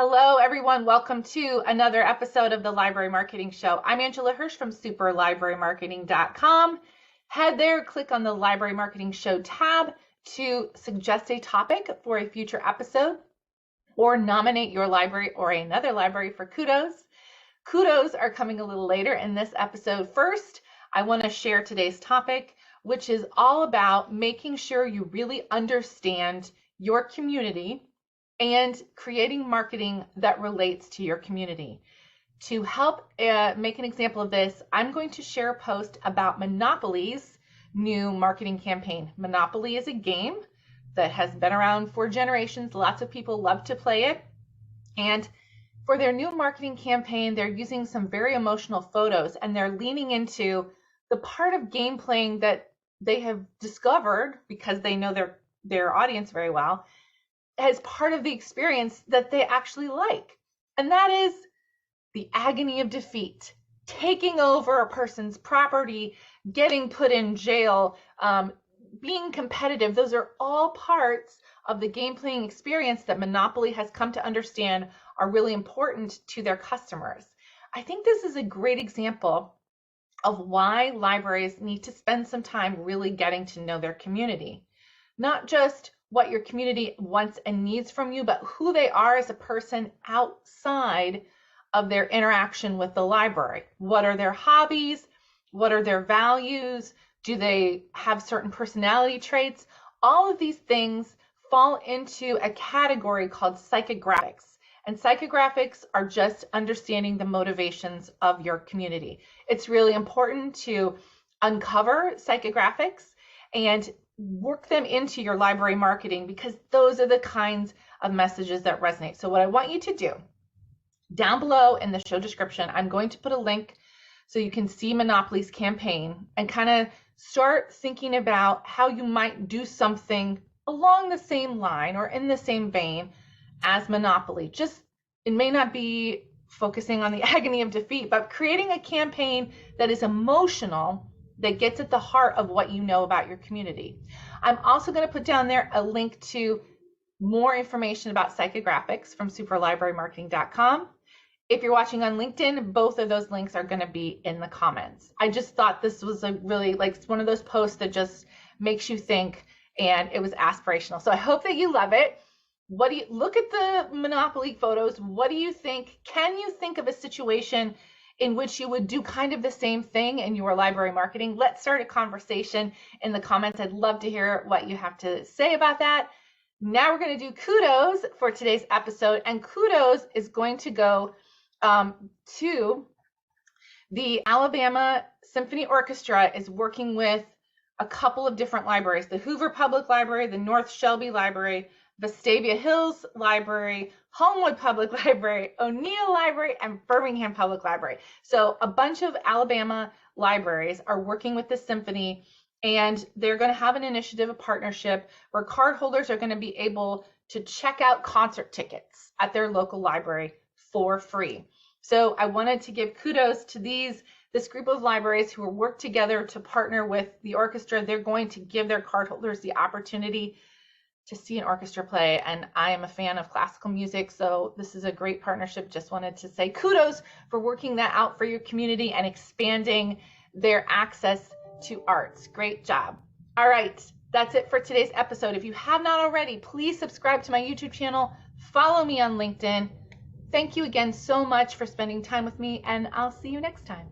Hello, everyone. Welcome to another episode of the Library Marketing Show. I'm Angela Hursh from superlibrarymarketing.com. Head there, click on the Library Marketing Show tab to suggest a topic for a future episode or nominate your library or another library for Kudos. Kudos are coming a little later in this episode. First, I want to share today's topic, which is all about making sure you really understand your community and creating marketing that relates to your community. To help make an example of this, I'm going to share a post about Monopoly's new marketing campaign. Monopoly is a game that has been around for generations. Lots of people love to play it. And for their new marketing campaign, they're using some very emotional photos, and they're leaning into the part of game playing that they have discovered because they know their audience very well as part of the experience that they actually like. And that is the agony of defeat, taking over a person's property, getting put in jail, being competitive. Those are all parts of the game playing experience that Monopoly has come to understand are really important to their customers. I think this is a great example of why libraries need to spend some time really getting to know their community. Not just what your community wants and needs from you, but who they are as a person outside of their interaction with the library. What are their hobbies? What are their values? Do they have certain personality traits? All of these things fall into a category called psychographics. And psychographics are just understanding the motivations of your community. It's really important to uncover psychographics and work them into your library marketing, because those are the kinds of messages that resonate. So what I want you to do, down below in the show description, I'm going to put a link so you can see Monopoly's campaign and kind of start thinking about how you might do something along the same line or in the same vein as Monopoly. Just, it may not be focusing on the agony of defeat, but creating a campaign that is emotional, that gets at the heart of what you know about your community. I'm also going to put down there a link to more information about psychographics from superlibrarymarketing.com. If you're watching on LinkedIn, both of those links are going to be in the comments. I just thought this was a really, like, one of those posts that just makes you think, and it was aspirational. So I hope that you love it. What do you look at the Monopoly photos? What do you think? Can you think of a situation in which you would do kind of the same thing in your library marketing? Let's start a conversation in the comments. I'd love to hear what you have to say about that. Now we're going to do Kudos for today's episode, and Kudos is going to go to the Alabama Symphony Orchestra is working with a couple of different libraries, the Hoover Public Library, the North Shelby Library, Vestavia Hills Library, Homewood Public Library, O'Neill Library, and Birmingham Public Library. So a bunch of Alabama libraries are working with the symphony, and they're going to have an initiative, a partnership, where cardholders are going to be able to check out concert tickets at their local library for free. So I wanted to give kudos to this group of libraries who will work together to partner with the orchestra. They're going to give their cardholders the opportunity to see an orchestra play, and I am a fan of classical music, so this is a great partnership. Just wanted to say kudos for working that out for your community and expanding their access to arts. Great job. All right, that's it for today's episode. If you have not already, please subscribe to my YouTube channel, follow me on LinkedIn. Thank you again so much for spending time with me, and I'll see you next time.